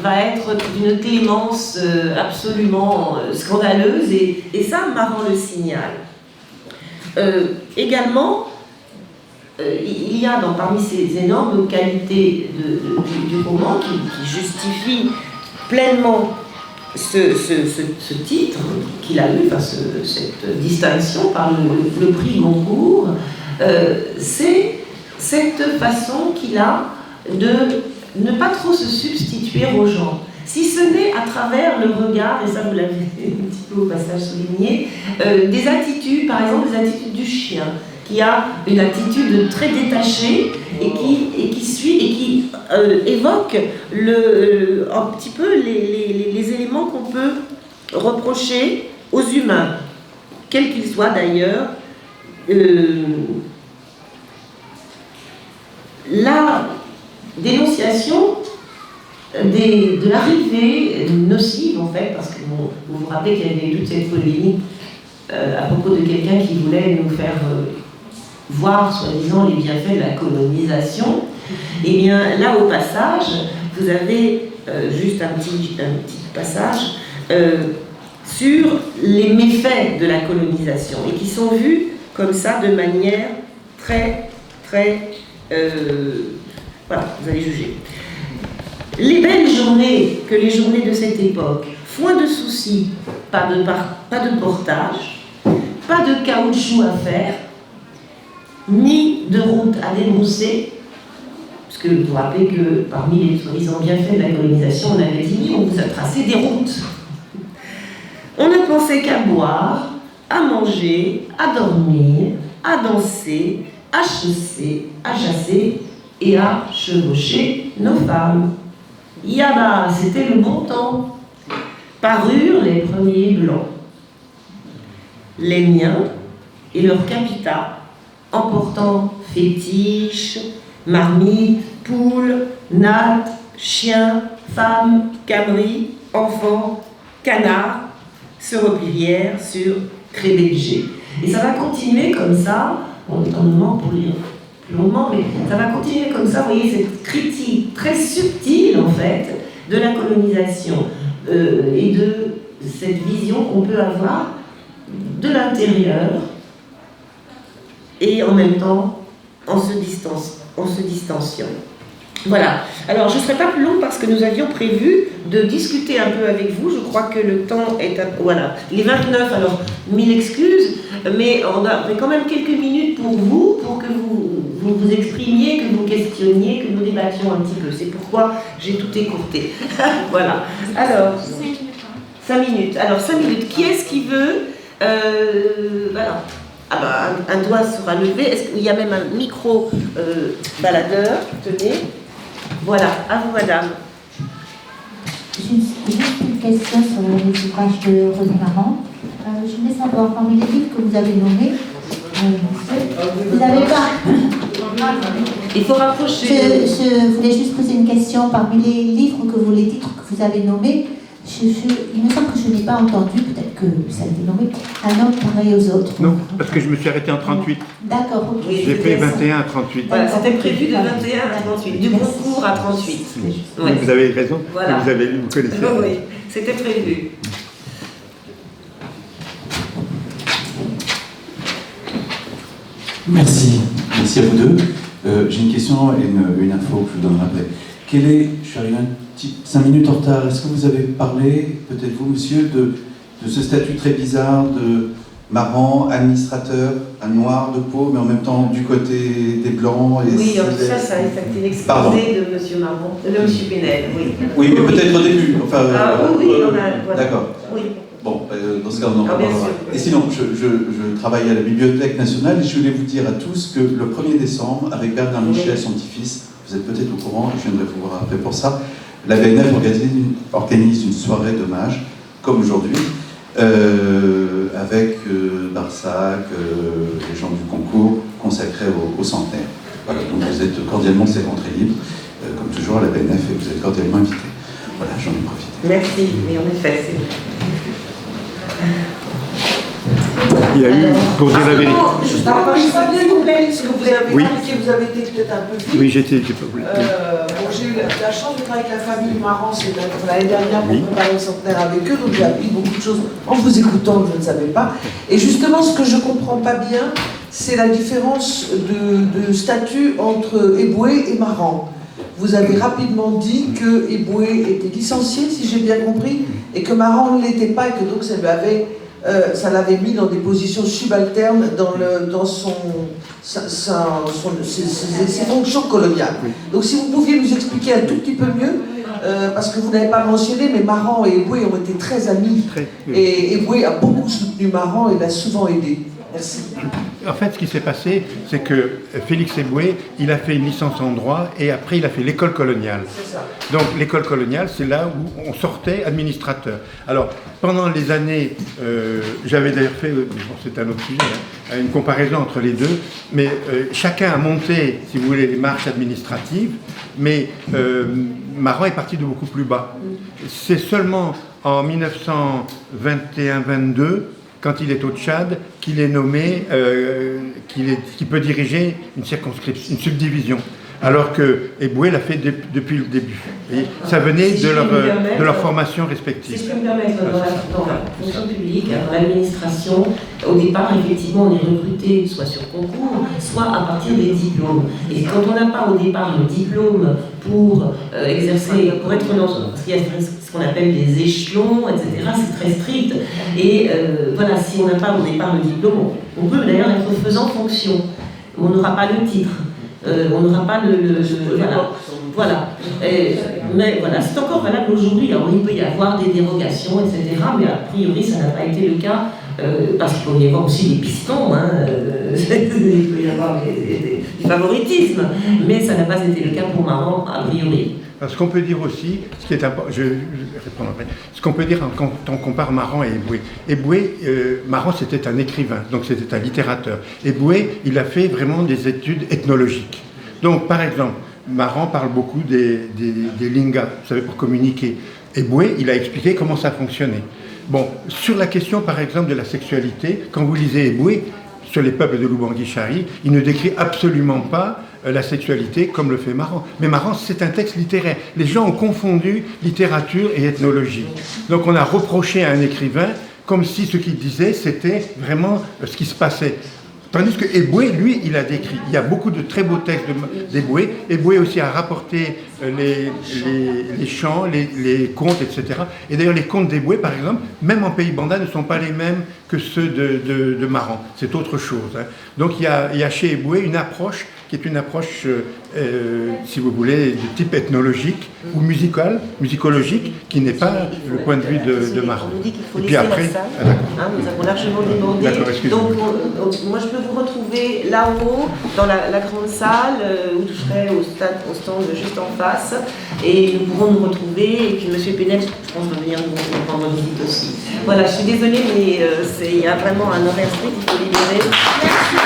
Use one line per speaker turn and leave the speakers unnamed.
va être d'une clémence absolument scandaleuse, et ça, Maran le signale. Également, il y a parmi ces énormes qualités du roman qui justifient pleinement ce titre qu'il a eu, cette distinction par le prix Goncourt, c'est cette façon qu'il a de ne pas trop se substituer aux gens, si ce n'est à travers le regard, et ça vous l'avez un petit peu au passage souligné, des attitudes, par exemple des attitudes du chien, qui a une attitude très détachée et qui suit et qui évoque un petit peu les éléments qu'on peut reprocher aux humains, quels qu'ils soient d'ailleurs. La dénonciation de l'arrivée nocive, en fait, parce que vous vous rappelez qu'il y avait eu toute cette polémique à propos de quelqu'un qui voulait nous faire voir, soi-disant, les bienfaits de la colonisation. Et bien là, au passage, vous avez juste un petit passage sur les méfaits de la colonisation, et qui sont vus comme ça de manière très, très... voilà, vous allez juger. Les belles journées que les journées de cette époque, foin de soucis, pas de portage, pas de caoutchouc à faire, ni de route à dénoncer, parce que vous vous rappelez que parmi les soi-disant bienfaits de la colonisation, on avait dit on vous a tracé des routes. On ne pensait qu'à boire, à manger, à dormir, à danser, à chausser, à chasser et à chevaucher nos femmes. Yaba, c'était le bon temps. Parurent les premiers blancs. Les miens et leur capital, emportant fétiches, marmites, poules, nattes, chiens, femmes, cabris, enfants, canards, se replièrent sur Crébelgé. Et ça va continuer comme ça, on est en moment pour lire plus longuement, mais ça va continuer comme ça, vous voyez, cette critique très subtile, en fait, de la colonisation et de cette vision qu'on peut avoir de l'intérieur, et en même temps en se distanciant. Voilà. Alors, je ne serai pas plus long parce que nous avions prévu de discuter un peu avec vous. Je crois que le temps est... Voilà. Il est 29, alors 1000 excuses, mais on a quand même quelques minutes pour vous, pour que vous exprimiez, que vous questionniez, que nous débattions un petit peu. C'est pourquoi j'ai tout écourté. Voilà. Alors, 5 minutes. Alors, 5 minutes. Qui est-ce qui veut... voilà. Ah ben, un doigt sera levé. Est-ce qu'il y a même un micro baladeur? Tenez. Voilà, à vous, madame.
Juste une question sur les ouvrages de René Maran. Je voulais savoir, parmi les livres que vous avez nommés, vous n'avez pas...
Il faut rapprocher.
Je voulais juste poser une question. Parmi les livres les titres que vous avez nommés, il me semble que je n'ai pas entendu, peut-être que ça a été nommé, Un homme pareil aux autres.
Non, parce que je me suis arrêté en 38.
D'accord, ok.
J'ai fait 21 à 38.
Voilà, c'était prévu de 21 à 38, du concours à 38.
Oui, vous avez raison,
voilà.
Vous avez lu, vous connaissez.
Oui, c'était prévu.
Merci à vous deux. J'ai une question et une info que je vous donnerai après. Je suis arrivé 5 minutes en retard. Est-ce que vous avez parlé, peut-être vous, monsieur, de ce statut très bizarre de Maran, administrateur, un noir de peau, mais en même temps du côté des blancs et
oui, ça a été l'exposé de monsieur Maran, de monsieur Pénel, oui.
Oui, mais peut-être au début. Enfin,
oui, on a... Voilà.
D'accord.
Oui.
Bon, dans ce cas, on en parlera.
Bien sûr.
Et sinon, je travaille à la Bibliothèque nationale et je voulais vous dire à tous que le 1er décembre, avec Bernard Michel, son petit-fils, vous êtes peut-être au courant, et je viendrai vous voir après pour ça, la BNF organise une soirée d'hommage, comme aujourd'hui, avec Barsac, les gens du concours, consacrés au centenaire. Voilà, donc vous êtes cordialement, c'est rentrée libre, comme toujours à la BNF, et vous êtes cordialement invités. Voilà, j'en ai profité.
Merci, mais en effet, c'est...
Il y a eu, pour dire la vérité.
Je ne parle pas bien vous plaît, parce que vous avez
Oui.
expliqué, vous avez été peut-être un peu vite.
Oui, j'étais pas...
Bon, j'ai eu la chance de travailler avec la famille Marant l'année dernière pour préparer le centenaire avec eux, donc j'ai appris beaucoup de choses en vous écoutant que je ne savais pas. Et justement, ce que je ne comprends pas bien, c'est la différence de statut entre Eboué et Marant. Vous avez rapidement dit que Eboué était licencié, si j'ai bien compris, et que Marant ne l'était pas, et que donc ça l'avait mis dans des positions subalternes dans ses fonctions coloniales. Donc si vous pouviez nous expliquer un tout petit peu mieux, parce que vous n'avez pas mentionné, mais Marant et Eboué ont été très amis, et Eboué a beaucoup soutenu Marant et l'a souvent aidé. Merci.
En fait, ce qui s'est passé, c'est que Félix Eboué, il a fait une licence en droit et après il a fait l'école coloniale.
C'est ça.
Donc l'école coloniale, c'est là où on sortait administrateur. Alors, pendant les années, j'avais d'ailleurs fait, bon, c'est un autre sujet, hein, une comparaison entre les deux, mais chacun a monté, si vous voulez, les marches administratives, mais Marant est parti de beaucoup plus bas. C'est seulement en 1921-22, quand il est au Tchad, qu'il est nommé, qu'il peut diriger une circonscription, une subdivision. Alors que Eboué l'a fait depuis le début. Et ça venait de leur formation respective.
Si je peux me permettre, dans la fonction publique, dans l'administration, au départ, effectivement, on est recruté soit sur concours, soit à partir des diplômes. Et quand on n'a pas au départ le diplôme pour exercer, pour être dans parce qu'il y a ce qu'on appelle les échelons, etc., c'est très strict. Et voilà, si on n'a pas au départ le diplôme, on peut d'ailleurs être faisant fonction. On n'aura pas le titre. On n'aura pas voilà. Mais voilà, c'est encore valable aujourd'hui. Alors il peut y avoir des dérogations, etc. Mais a priori, ça n'a pas été le cas, parce qu'il peut y avoir aussi des pistons, hein, il peut y avoir du favoritisme, mais ça n'a pas été le cas pour Marant, a priori.
Ce qu'on peut dire aussi, ce qui est important, je vais répondre après, ce qu'on peut dire quand on compare Marant et Eboué. Eboué, Marant c'était un écrivain, donc c'était un littérateur. Eboué, il a fait vraiment des études ethnologiques. Donc par exemple, Marant parle beaucoup des lingas, vous savez, pour communiquer. Eboué, il a expliqué comment ça fonctionnait. Bon, sur la question par exemple de la sexualité, quand vous lisez Eboué, sur les peuples de Lubangui-Chari, il ne décrit absolument pas la sexualité comme le fait Marant. Mais Marant, c'est un texte littéraire. Les gens ont confondu littérature et ethnologie. Donc on a reproché à un écrivain comme si ce qu'il disait, c'était vraiment ce qui se passait. Tandis que Eboué, lui, il a décrit. Il y a beaucoup de très beaux textes d'Eboué. Eboué aussi a rapporté les chants, les contes, etc. Et d'ailleurs, les contes d'Eboué, par exemple, même en Pays Banda, ne sont pas les mêmes que ceux de Marant. C'est autre chose. Hein. Donc il y a chez Eboué une approche qui est une approche, si vous voulez, de type ethnologique ou musicologique, qui n'est pas le point de vue de Marant.
On nous dit qu'il faut
et puis
laisser
après,
la salle. Nous avons largement débordé. Donc, moi, je peux vous retrouver là-haut, dans la grande salle, où je serai au stand juste en face. Et nous pourrons nous retrouver. Et puis, M. Pénel, je pense, va venir nous rendre visite aussi. Voilà, je suis désolée, mais il y a vraiment un horaire strict, il faut libérer. Merci.